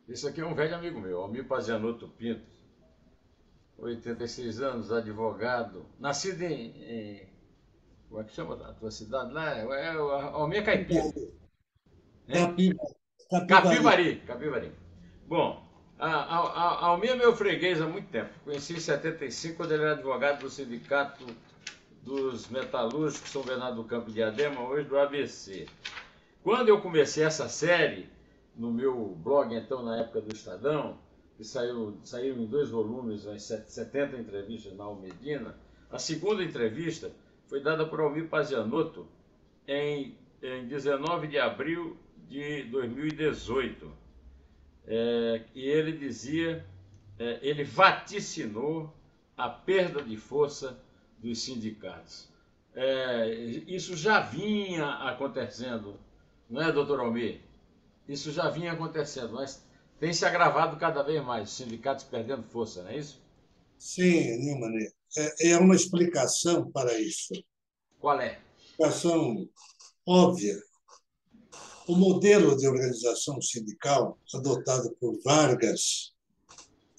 Esse aqui é um velho amigo meu, Almir Pazianotto Pinto, 86 anos, advogado, nascido como é que chama a tua cidade lá? É o Almir Caipira, hein? Capi- Capivari. Capivari. Bom, Almir é meu freguês há muito tempo. Conheci em 75, quando ele era advogado do Sindicato dos Metalúrgicos São Bernardo do Campo de Diadema, hoje do ABC. Quando eu comecei essa série, no meu blog, então, na época do Estadão, que saíram em 2 volumes, umas 70 entrevistas na Almedina, a segunda entrevista foi dada por Almir Pazianotto em 19 de abril de 2018. E ele dizia, ele vaticinou a perda de força dos sindicatos. Isso já vinha acontecendo, não é, doutor Almir? Isso já vinha acontecendo, mas tem se agravado cada vez mais, os sindicatos perdendo força, não é isso? Sim, Nilman, é uma explicação para isso. Qual é? Explicação óbvia. O modelo de organização sindical adotado por Vargas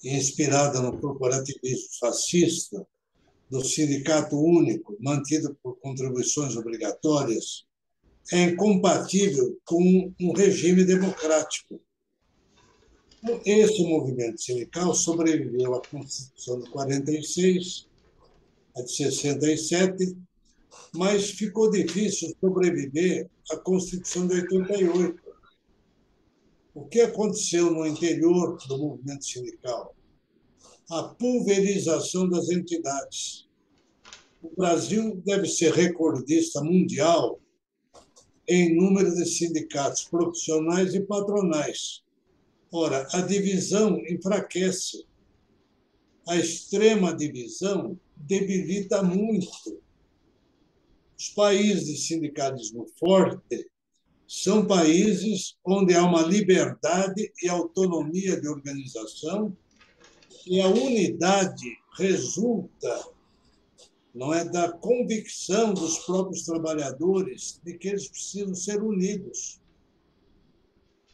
e inspirado no corporativismo fascista do sindicato único, mantido por contribuições obrigatórias, é incompatível com um regime democrático. Esse movimento sindical sobreviveu à Constituição de 46, a de 67, mas ficou difícil sobreviver à Constituição de 88. O que aconteceu no interior do movimento sindical? A pulverização das entidades. O Brasil deve ser recordista mundial em número de sindicatos profissionais e patronais. Ora, a divisão enfraquece. A extrema divisão debilita muito. Os países de sindicalismo forte são países onde há uma liberdade e autonomia de organização e a unidade resulta, não é, da convicção dos próprios trabalhadores de que eles precisam ser unidos.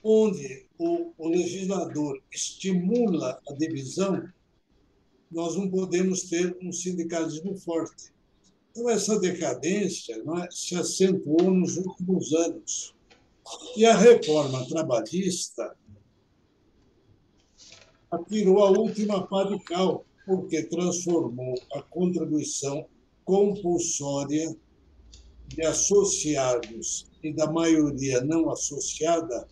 Onde o legislador estimula a divisão, nós não podemos ter um sindicalismo forte. Então, essa decadência, não é, se acentuou nos últimos anos. E a reforma trabalhista atirou a última pá de cal, porque transformou a contribuição compulsória de associados e da maioria não associada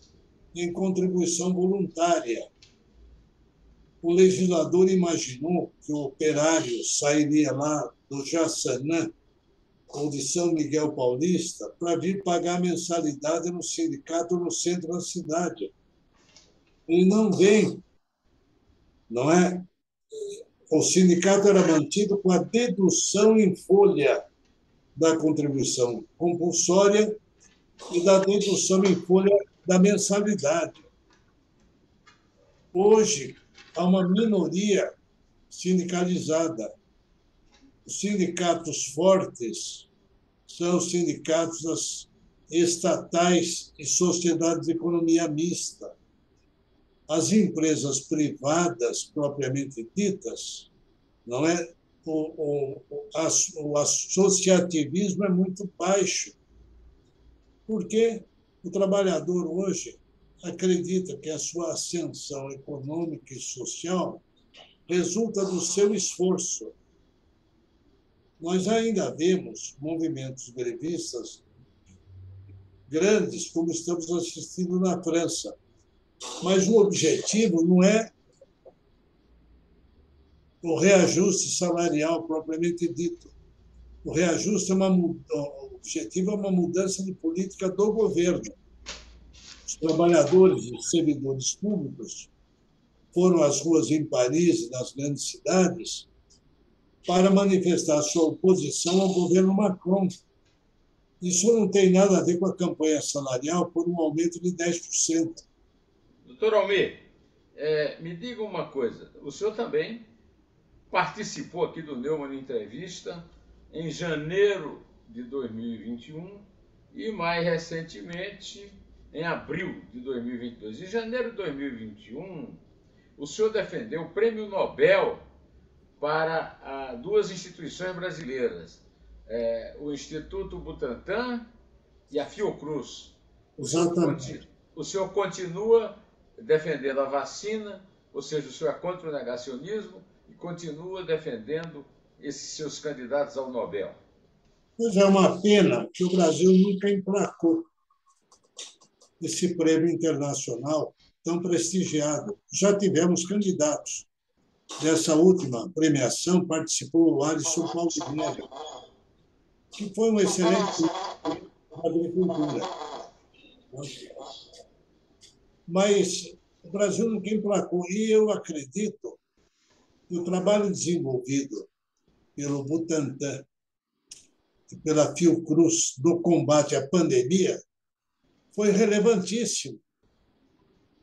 em contribuição voluntária. O legislador imaginou que o operário sairia lá do Jaçanã ou de São Miguel Paulista para vir pagar mensalidade no sindicato no centro da cidade. Ele não vem, não é? O sindicato era mantido com a dedução em folha da contribuição compulsória e da dedução em folha da mensalidade. Hoje, há uma minoria sindicalizada. Os sindicatos fortes são os sindicatos estatais e sociedades de economia mista. As empresas privadas, propriamente ditas, não é? O associativismo é muito baixo, porque o trabalhador hoje acredita que a sua ascensão econômica e social resulta do seu esforço. Nós ainda vemos movimentos grevistas grandes, como estamos assistindo na França, mas o objetivo não é o reajuste salarial propriamente dito. O reajuste o objetivo é uma mudança de política do governo. Os trabalhadores e servidores públicos foram às ruas em Paris e nas grandes cidades para manifestar sua oposição ao governo Macron. Isso não tem nada a ver com a campanha salarial por um aumento de 10%. Doutor Almir, me diga uma coisa, o senhor também participou aqui do Neumann Entrevista em janeiro de 2021 e mais recentemente em abril de 2022. Em janeiro de 2021, o senhor defendeu o Prêmio Nobel para duas instituições brasileiras, o Instituto Butantan e a Fiocruz. Exatamente. O senhor continua defendendo a vacina, ou seja, o senhor é contra o negacionismo e continua defendendo esses seus candidatos ao Nobel. Pois é uma pena que o Brasil nunca emplacou esse prêmio internacional tão prestigiado. Já tivemos candidatos. Dessa última premiação participou o Alisson Paulinelli, que foi um excelente da agricultura. Mas o Brasil nunca emplacou. E eu acredito que o trabalho desenvolvido pelo Butantan e pela Fiocruz no combate à pandemia foi relevantíssimo.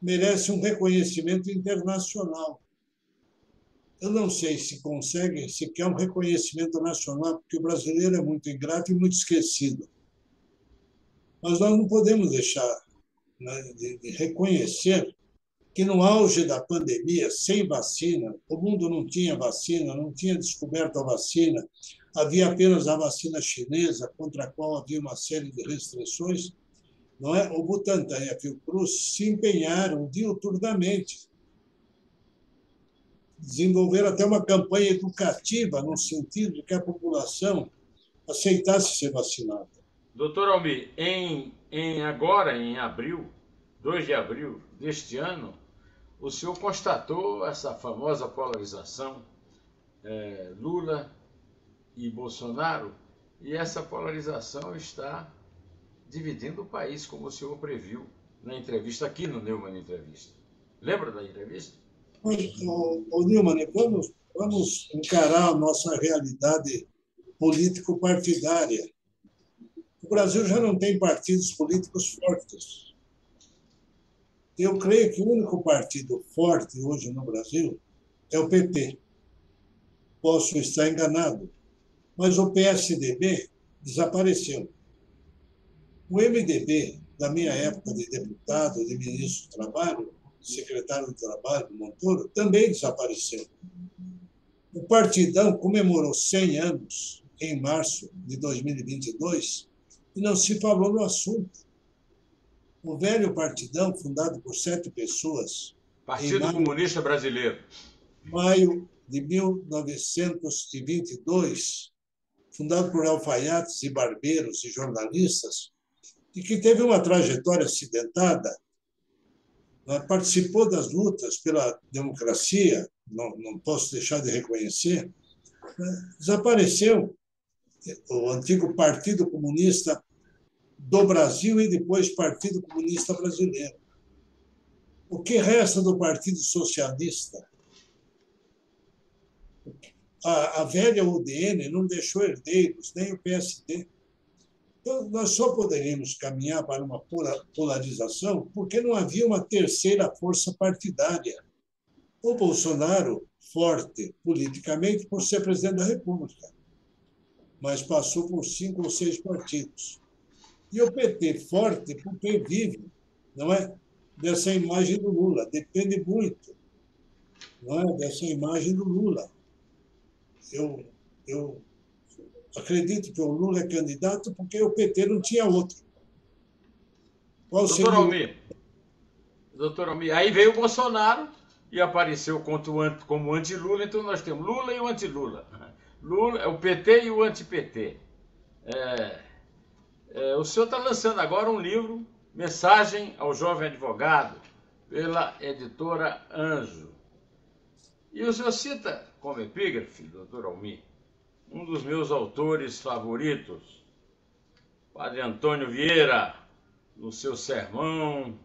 Merece um reconhecimento internacional. Eu não sei se conseguem sequer um reconhecimento nacional, porque o brasileiro é muito ingrato e muito esquecido. Mas nós não podemos deixar, né, de reconhecer que no auge da pandemia, sem vacina, o mundo não tinha vacina, não tinha descoberto a vacina, havia apenas a vacina chinesa, contra a qual havia uma série de restrições, não é? O Butantan e a Fiocruz se empenharam diuturnamente, desenvolveram até uma campanha educativa, no sentido de que a população aceitasse ser vacinada. Doutor Almir, agora, em abril, 2 de abril deste ano, o senhor constatou essa famosa polarização Lula e Bolsonaro, e essa polarização está dividindo o país, como o senhor previu na entrevista aqui no Neumann Entrevista. Lembra da entrevista? Neumann, vamos encarar a nossa realidade político-partidária. O Brasil já não tem partidos políticos fortes. Eu creio que o único partido forte hoje no Brasil é o PT. Posso estar enganado, mas o PSDB desapareceu. O MDB, da minha época de deputado, de ministro do Trabalho, secretário do Trabalho, Montoro, também desapareceu. O Partidão comemorou 100 anos em março de 2022 e não se falou no assunto. O velho Partidão, fundado por 7 pessoas... Partido Comunista Brasileiro. Maio de 1922, fundado por alfaiates e barbeiros e jornalistas, e que teve uma trajetória acidentada, participou das lutas pela democracia, não posso deixar de reconhecer, desapareceu o antigo Partido Comunista do Brasil e depois Partido Comunista Brasileiro. O que resta do Partido Socialista? A velha UDN não deixou herdeiros, nem o PSD. Então, nós só poderíamos caminhar para uma polarização porque não havia uma terceira força partidária. O Bolsonaro, forte politicamente por ser presidente da República, mas passou por 5 ou 6 partidos. E o PT, forte porque vive, não é, dessa imagem do Lula, depende muito, não é, dessa imagem do Lula. Eu acredito que o Lula é candidato porque o PT não tinha outro. Doutor Almir, aí veio o Bolsonaro e apareceu como anti-Lula, então nós temos Lula e o anti-Lula. Lula, o PT e o anti-PT. O senhor está lançando agora um livro, Mensagem ao Jovem Advogado, pela editora Anjo. E o senhor cita como epígrafe, doutor Almir, um dos meus autores favoritos, Padre Antônio Vieira, no seu sermão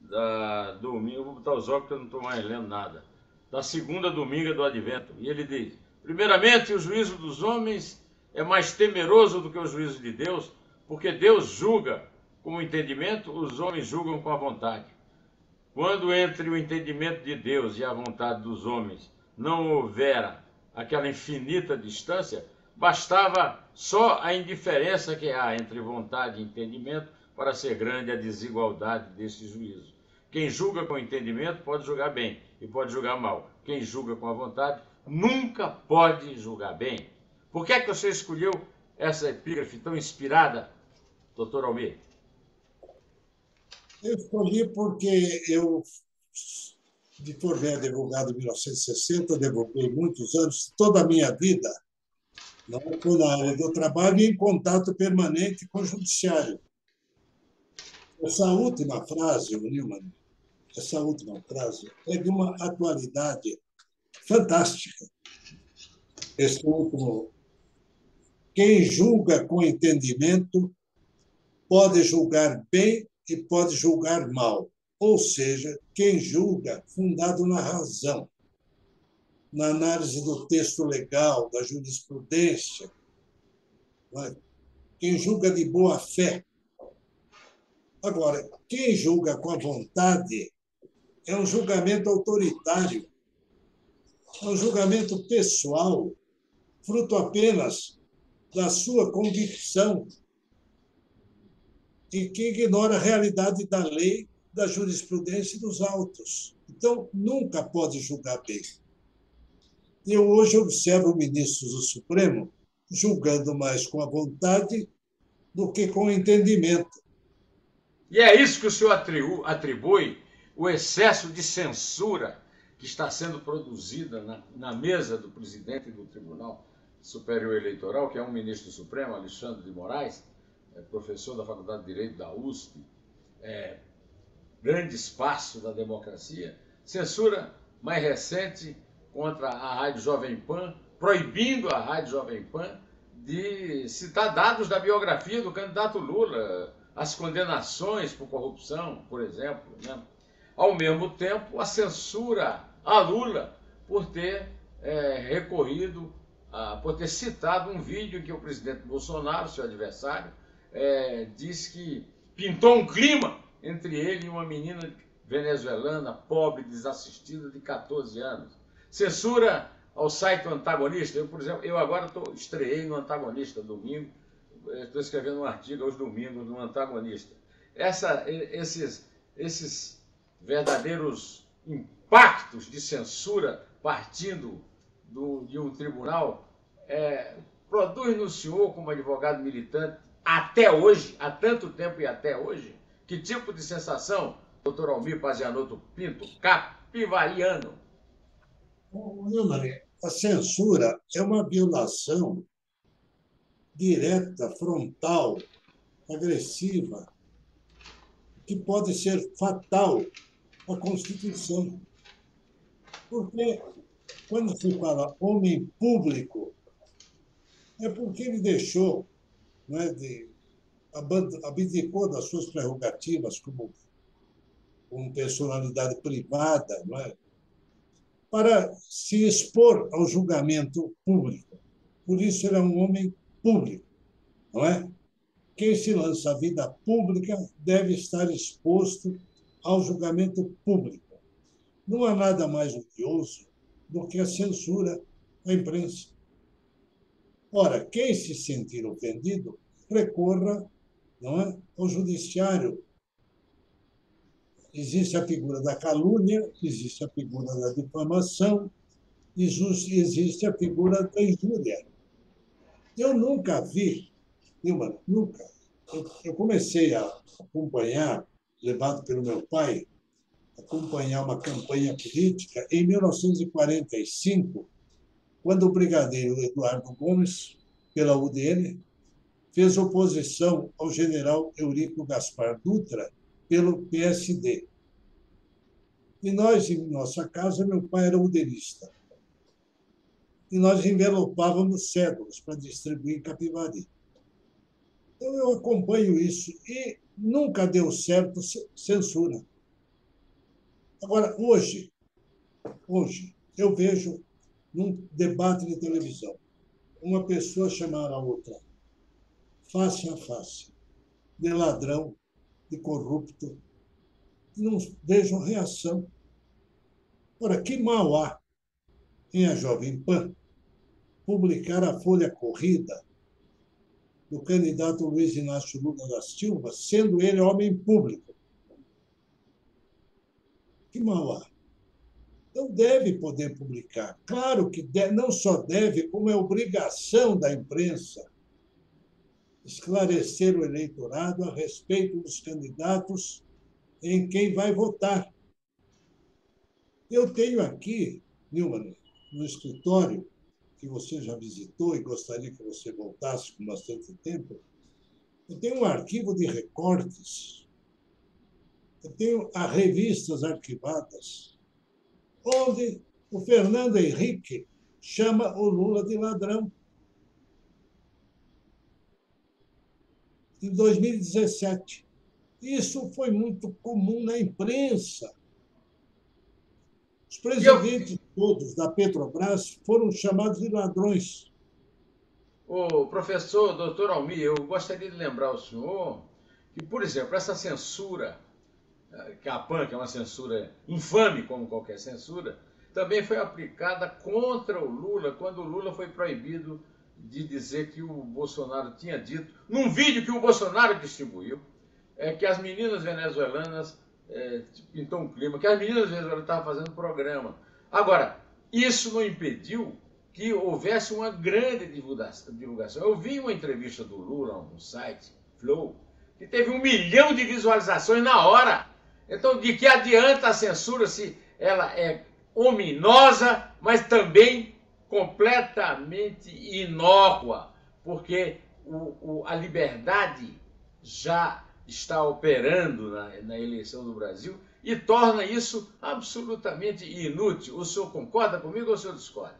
da domingo, vou botar os óculos que eu não estou mais lendo nada, da segunda dominga do Advento. E ele diz: primeiramente, o juízo dos homens é mais temeroso do que o juízo de Deus, porque Deus julga com o entendimento, os homens julgam com a vontade. Quando entre o entendimento de Deus e a vontade dos homens não houvera aquela infinita distância, bastava só a indiferença que há entre vontade e entendimento para ser grande a desigualdade desse juízo. Quem julga com entendimento pode julgar bem e pode julgar mal. Quem julga com a vontade nunca pode julgar bem. Por que é que você escolheu essa epígrafe tão inspirada, doutor Almir? Eu escolhi porque eu me formei advogado em 1960, advoguei muitos anos, toda a minha vida, não estou na área do trabalho e em contato permanente com o judiciário. Essa última frase, Nilman, essa última frase é de uma atualidade fantástica. Esse último, quem julga com entendimento pode julgar bem e pode julgar mal. Ou seja, quem julga fundado na razão, na análise do texto legal, da jurisprudência, quem julga de boa fé. Agora, quem julga com a vontade é um julgamento autoritário, é um julgamento pessoal, fruto apenas da sua convicção e que ignora a realidade da lei, da jurisprudência e dos autos. Então, nunca pode julgar bem. Eu hoje observo ministros do Supremo julgando mais com a vontade do que com o entendimento. E é isso que o senhor atribui o excesso de censura que está sendo produzida na mesa do presidente do Tribunal Superior Eleitoral, que é um ministro do Supremo, Alexandre de Moraes, professor da Faculdade de Direito da USP, grande espaço da democracia. Censura mais recente contra a Rádio Jovem Pan, proibindo a Rádio Jovem Pan de citar dados da biografia do candidato Lula, as condenações por corrupção, por exemplo, né? Ao mesmo tempo, a censura a Lula por ter por ter citado um vídeo em que o presidente Bolsonaro, seu adversário, disse que pintou um clima entre ele e uma menina venezuelana, pobre, desassistida, de 14 anos. Censura ao site Antagonista. Eu, por exemplo, agora estreiei no Antagonista domingo, estou escrevendo um artigo aos domingos no Antagonista. Esses verdadeiros impactos de censura partindo de um tribunal produz no senhor, como advogado militante, até hoje, há tanto tempo e até hoje, que tipo de sensação, doutor Almir Pazianotto Pinto, capivariano? A censura é uma violação direta, frontal, agressiva, que pode ser fatal à Constituição. Porque, quando se fala homem público, é porque ele deixou, abdicou das suas prerrogativas como personalidade privada, para se expor ao julgamento público. Por isso, ele é um homem público, não é? Quem se lança à vida pública deve estar exposto ao julgamento público. Não há nada mais odioso do que a censura à imprensa. Ora, quem se sentir ofendido, recorra, não é, ao judiciário. Existe a figura da calúnia, existe a figura da difamação, existe a figura da injúria. Eu nunca vi, nunca. Eu comecei a acompanhar, levado pelo meu pai, acompanhar uma campanha política em 1945, quando o brigadeiro Eduardo Gomes, pela UDN, fez oposição ao general Eurico Gaspar Dutra pelo PSD. E nós, em nossa casa, meu pai era udenista. E nós envelopávamos cédulas para distribuir em Capivari. Então, eu acompanho isso e nunca deu certo censura. Agora, hoje, eu vejo num debate de televisão uma pessoa chamar a outra face a face, de ladrão, de corrupto, e não vejo reação. Ora, que mal há em a Jovem Pan publicar a folha corrida do candidato Luiz Inácio Lula da Silva, sendo ele homem público. Que mal há? Então, deve poder publicar. Claro que não só deve, como é obrigação da imprensa esclarecer o eleitorado a respeito dos candidatos em quem vai votar. Eu tenho aqui, Nilman, no escritório, que você já visitou e gostaria que você voltasse com bastante tempo, eu tenho um arquivo de recortes, eu tenho as revistas arquivadas, onde o Fernando Henrique chama o Lula de ladrão. Em 2017. Isso foi muito comum na imprensa. Os presidentes todos da Petrobras foram chamados de ladrões. O professor doutor Almir, eu gostaria de lembrar ao senhor que, por exemplo, essa censura, que a PAN, que é uma censura infame como qualquer censura, também foi aplicada contra o Lula, quando o Lula foi proibido de dizer que o Bolsonaro tinha dito, num vídeo que o Bolsonaro distribuiu, que as meninas venezuelanas, pintou um clima, que as meninas venezuelanas estavam fazendo programa. Agora, isso não impediu que houvesse uma grande divulgação. Eu vi uma entrevista do Lula no site Flow, que teve 1 milhão de visualizações na hora. Então, de que adianta a censura se ela é ominosa, mas também completamente inócua, porque a liberdade já está operando na eleição do Brasil e torna isso absolutamente inútil. O senhor concorda comigo ou o senhor discorda?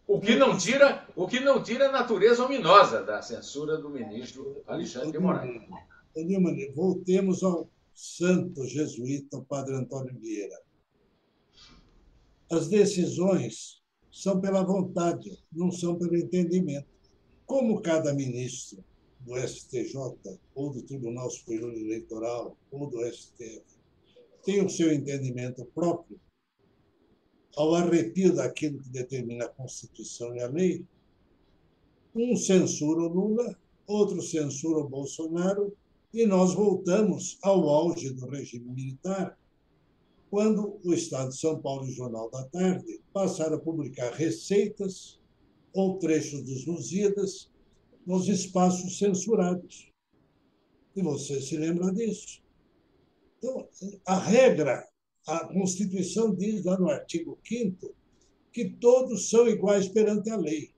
O que não tira a natureza ominosa da censura do ministro Alexandre de Moraes. Neumann, voltemos ao santo jesuíta, o padre Antônio Vieira. As decisões são pela vontade, não são pelo entendimento. Como cada ministro do STJ, ou do Tribunal Superior Eleitoral, ou do STF, tem o seu entendimento próprio, ao arrepio daquilo que determina a Constituição e a lei, um censura o Lula, outro censura o Bolsonaro, e nós voltamos ao auge do regime militar, quando o Estado de São Paulo e o Jornal da Tarde passaram a publicar receitas ou trechos dos Lusíadas nos espaços censurados. E você se lembra disso. Então, a regra, a Constituição diz lá no artigo 5º que todos são iguais perante a lei,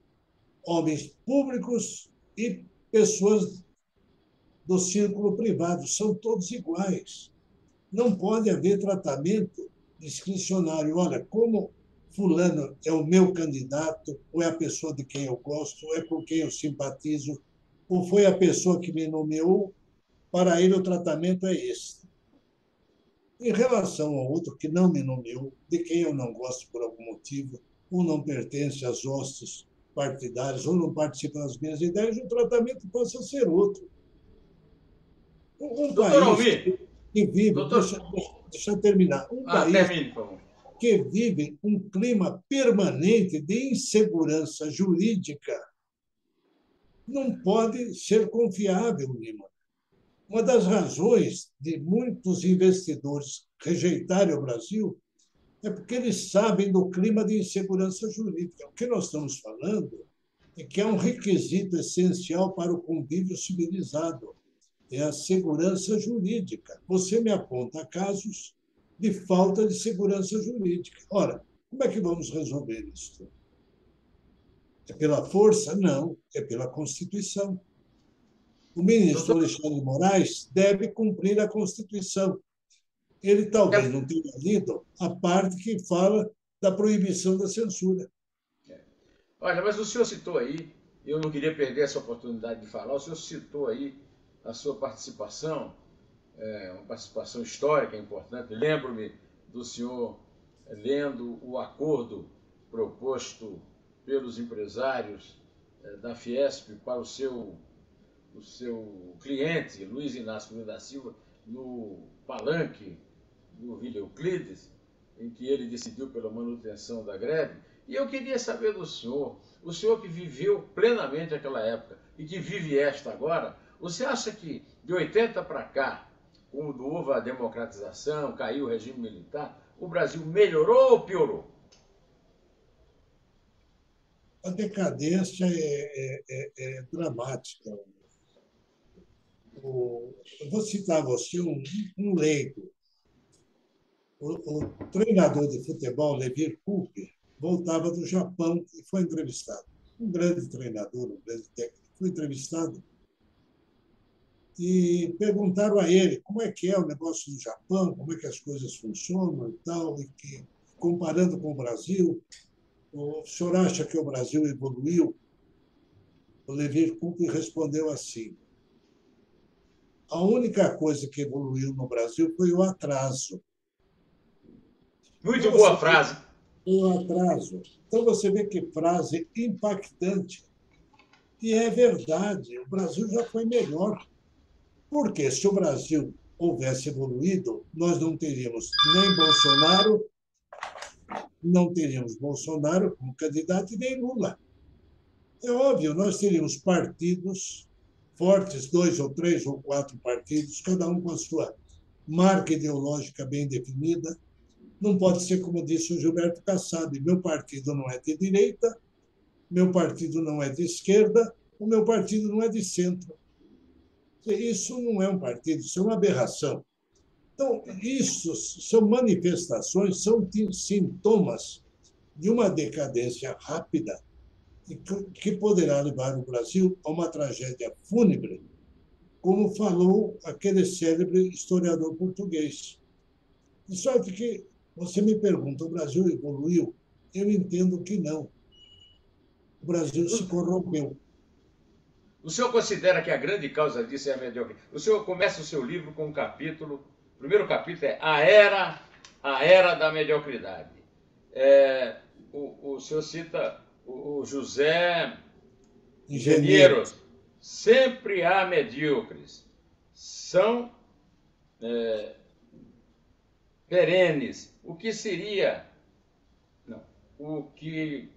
homens públicos e pessoas do círculo privado, são todos iguais. Não pode haver tratamento discricionário. Olha, como fulano é o meu candidato, ou é a pessoa de quem eu gosto, ou é com quem eu simpatizo, ou foi a pessoa que me nomeou, para ele o tratamento é esse. Em relação ao outro que não me nomeou, de quem eu não gosto por algum motivo, ou não pertence às hostes partidárias, ou não participa das minhas ideias, o tratamento possa ser outro. Um Doutor país Almir, que vive, doutor... deixa eu terminar, um país termine, por favor. que vive um clima permanente de insegurança jurídica não pode ser confiável, Lima. Uma das razões de muitos investidores rejeitarem o Brasil é porque eles sabem do clima de insegurança jurídica. O que nós estamos falando é que é um requisito essencial para o convívio civilizado, é a segurança jurídica. Você me aponta casos de falta de segurança jurídica. Ora, como é que vamos resolver isso? É pela força? Não, é pela Constituição. O ministro Alexandre de Moraes deve cumprir a Constituição. Ele talvez não tenha lido a parte que fala da proibição da censura. Olha, mas o senhor citou aí, eu não queria perder essa oportunidade de falar, o senhor citou aí a sua participação, uma participação histórica importante. Lembro-me do senhor lendo o acordo proposto pelos empresários da Fiesp para o seu cliente, Luiz Inácio Lula da Silva, no palanque do Vila Euclides, em que ele decidiu pela manutenção da greve. E eu queria saber do senhor, o senhor que viveu plenamente aquela época, e que vive esta agora, você acha que de 80 para cá, quando houve a democratização, caiu o regime militar, o Brasil melhorou ou piorou? A decadência é dramática. Eu vou citar a você um leigo. O treinador de futebol, Levir Coupe, voltava do Japão e foi entrevistado. Um grande treinador, um grande técnico, foi entrevistado e perguntaram a ele como é que é o negócio no Japão, como é que as coisas funcionam e tal, e que, comparando com o Brasil, o senhor acha que o Brasil evoluiu? O Levir Coupe respondeu assim: a única coisa que evoluiu no Brasil foi o atraso. Muito Então, boa você frase. o atraso. Então, você vê que frase impactante. E é verdade, o Brasil já foi melhor. Porque se o Brasil houvesse evoluído, nós não teríamos Bolsonaro como candidato e nem Lula. É óbvio, nós teríamos partidos fortes, 2 ou 3 ou 4 partidos, cada um com a sua marca ideológica bem definida. Não pode ser como disse o Gilberto Kassab: meu partido não é de direita, meu partido não é de esquerda, o meu partido não é de centro. Isso não é um partido, isso é uma aberração. Então, isso são manifestações, são sintomas de uma decadência rápida que poderá levar o Brasil a uma tragédia fúnebre, como falou aquele célebre historiador português. De sorte que você me pergunta, o Brasil evoluiu? Eu entendo que não. O Brasil se corrompeu. O senhor considera que a grande causa disso é a mediocridade? O senhor começa o seu livro com um capítulo, o primeiro capítulo é a era da mediocridade. O senhor cita o José Engenheiro. Sempre há medíocres. São perenes. O que seria... Não. O que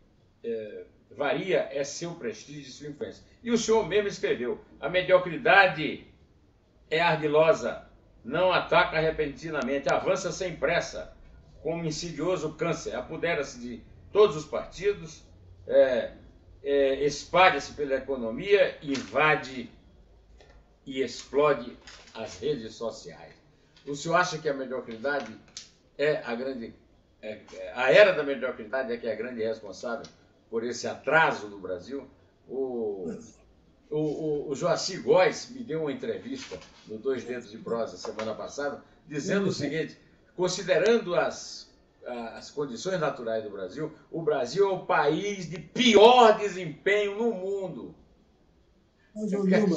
varia é seu prestígio e sua influência. E o senhor mesmo escreveu: a mediocridade é ardilosa, não ataca repentinamente, avança sem pressa, como insidioso câncer, apodera-se de todos os partidos, espalha-se pela economia, invade e explode as redes sociais. O senhor acha que a mediocridade é a grande... a era da mediocridade é que é a grande responsável por esse atraso do Brasil? O Joaci Góes me deu uma entrevista no Dois Dedos de Prosa semana passada, dizendo o seguinte: considerando as condições naturais do Brasil, o Brasil é o país de pior desempenho no mundo. Mas, Nilma,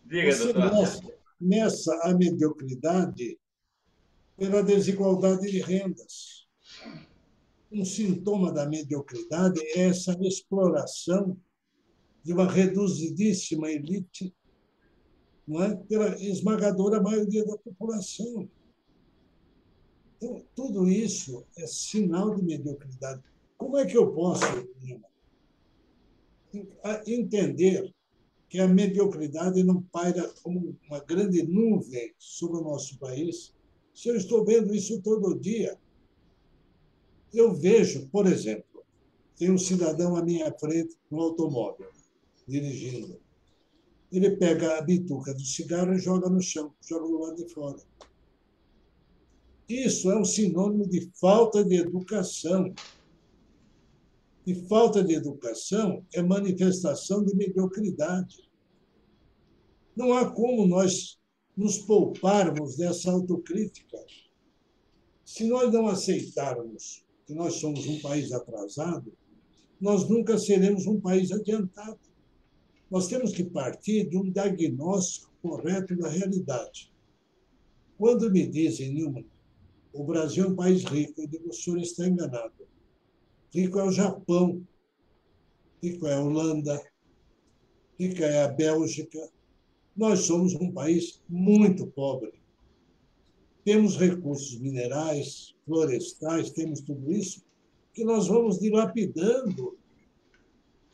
Diga, você doutor. meça a mediocridade pela desigualdade de rendas. Um sintoma da mediocridade é essa exploração de uma reduzidíssima elite, não é? Pela esmagadora maioria da população. Então, tudo isso é sinal de mediocridade. Como é que eu posso entender que a mediocridade não paira como uma grande nuvem sobre o nosso país, se eu estou vendo isso todo dia? Eu vejo, por exemplo, tem um cidadão à minha frente no automóvel, dirigindo. Ele pega a bituca do cigarro e joga no chão, joga do lado de fora. Isso é um sinônimo de falta de educação. E falta de educação é manifestação de mediocridade. Não há como nós nos pouparmos dessa autocrítica. Se nós não aceitarmos que nós somos um país atrasado, nós nunca seremos um país adiantado. Nós temos que partir de um diagnóstico correto da realidade. Quando me dizem, Nilma, o Brasil é um país rico, eu digo: o senhor está enganado. Rico é o Japão, rico é a Holanda, rica é a Bélgica. Nós somos um país muito pobre. Temos recursos minerais, florestais, temos tudo isso, que nós vamos dilapidando.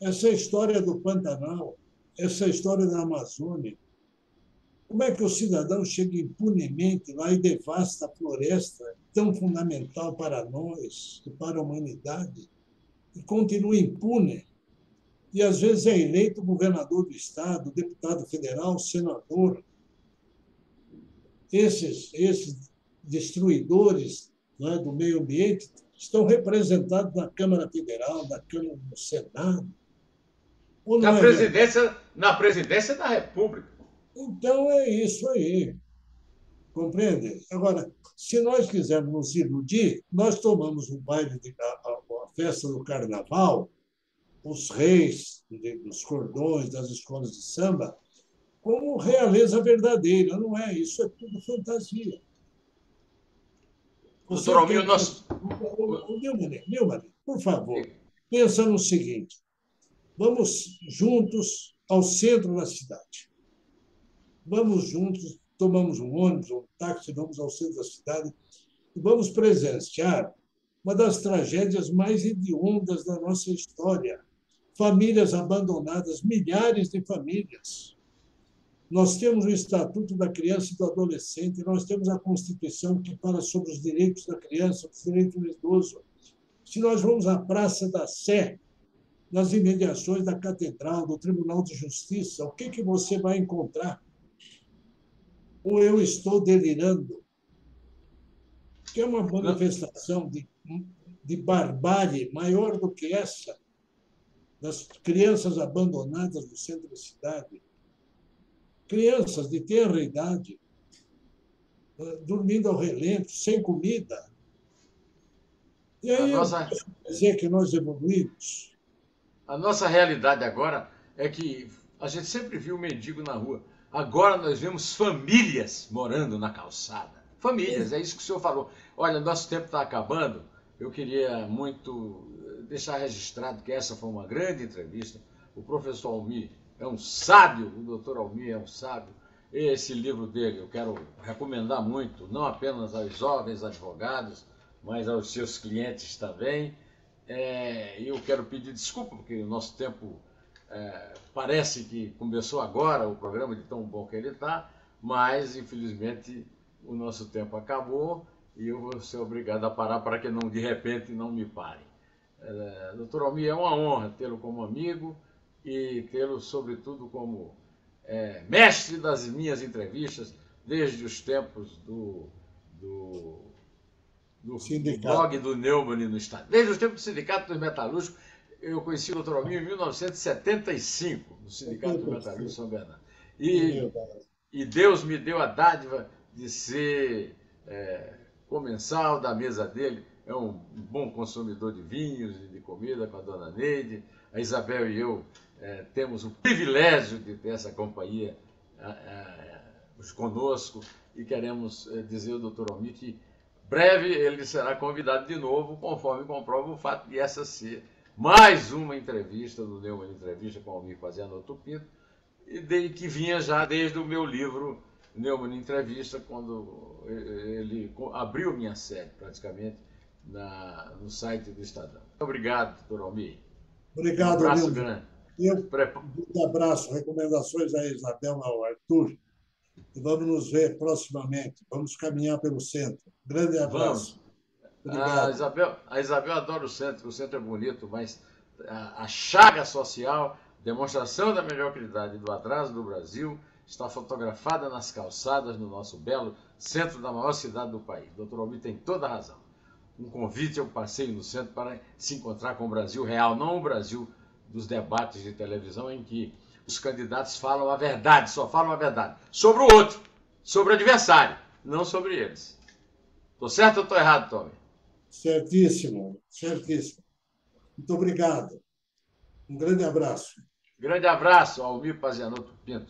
Essa história do Pantanal, essa história da Amazônia. Como é que o cidadão chega impunemente lá e devasta a floresta tão fundamental para nós e para a humanidade e continua impune? E às vezes é eleito governador do estado, deputado federal, senador. Esses destruidores, né, do meio ambiente estão representados na Câmara Federal, na Câmara do Senado. Ou não é verdade? Na presidência da República. Então é isso aí. Compreende? Agora, se nós quisermos nos iludir, nós tomamos o baile, a festa do carnaval, os reis dos cordões, das escolas de samba, como realeza verdadeira. Não é, isso é tudo fantasia. Doutor Você Almir, quer. nós. Neumann, por favor, pensa no seguinte: vamos juntos ao centro da cidade. Vamos juntos, tomamos um ônibus ou um táxi, vamos ao centro da cidade e vamos presenciar uma das tragédias mais hediondas da nossa história. Famílias abandonadas, milhares de famílias. Nós temos o Estatuto da Criança e do Adolescente, nós temos a Constituição que fala sobre os direitos da criança, os direitos do idoso. Se nós vamos à Praça da Sé, nas imediações da Catedral, do Tribunal de Justiça, o que você vai encontrar? Ou eu estou delirando? Que é uma manifestação de barbárie maior do que essa, das crianças abandonadas no centro da cidade, crianças de tenra idade, dormindo ao relento, sem comida. E aí eu posso dizer que nós evoluímos. A nossa realidade agora é que a gente sempre viu mendigo na rua. Agora nós vemos famílias morando na calçada. Famílias, é isso que o senhor falou. Olha, nosso tempo está acabando. Eu queria muito deixar registrado que essa foi uma grande entrevista. O professor Almir é um sábio, o doutor Almir é um sábio. Esse livro dele eu quero recomendar muito, não apenas aos jovens advogados, mas aos seus clientes também. E eu quero pedir desculpa, porque o nosso tempo parece que começou agora, o programa de tão bom que ele está, mas infelizmente o nosso tempo acabou e eu vou ser obrigado a parar para que não, de repente não me parem. Doutor Almir, é uma honra tê-lo como amigo e tê-lo, sobretudo, como mestre das minhas entrevistas, desde os tempos do blog do Neumann no Estado. Desde os tempos do Sindicato dos Metalúrgicos, eu conheci o Dr. Almir em 1975, no Sindicato dos Metalúrgicos de São Bernardo. E Deus me deu a dádiva de ser comensal da mesa dele. É um bom consumidor de vinhos e de comida com a dona Neide. A Isabel e eu temos o privilégio de ter essa companhia conosco e queremos dizer ao Dr. Almir que breve ele será convidado de novo, conforme comprova o fato de essa ser mais uma entrevista do Neumann Entrevista com Almir Fazianotto Pinto, e que vinha já desde o meu livro Neumann Entrevista, quando ele abriu minha série, praticamente, no site do Estadão. Obrigado, doutor Almir. Obrigado, um abraço grande. Um abraço, recomendações a Isabel e ao Arthur. E vamos nos ver proximamente. Vamos caminhar pelo centro. Grande abraço. A Isabel adora o centro é bonito, mas a chaga social, demonstração da mediocridade do atraso do Brasil, está fotografada nas calçadas no nosso belo centro da maior cidade do país. Doutor Almir tem toda a razão. Um convite ao passeio no centro para se encontrar com o Brasil real, não o Brasil dos debates de televisão em que os candidatos falam a verdade, só falam a verdade. Sobre o outro, sobre o adversário, não sobre eles. Estou certo ou estou errado, Tommy? Certíssimo, certíssimo. Muito obrigado. Um grande abraço. Grande abraço, Almir Fazianotto Pinto.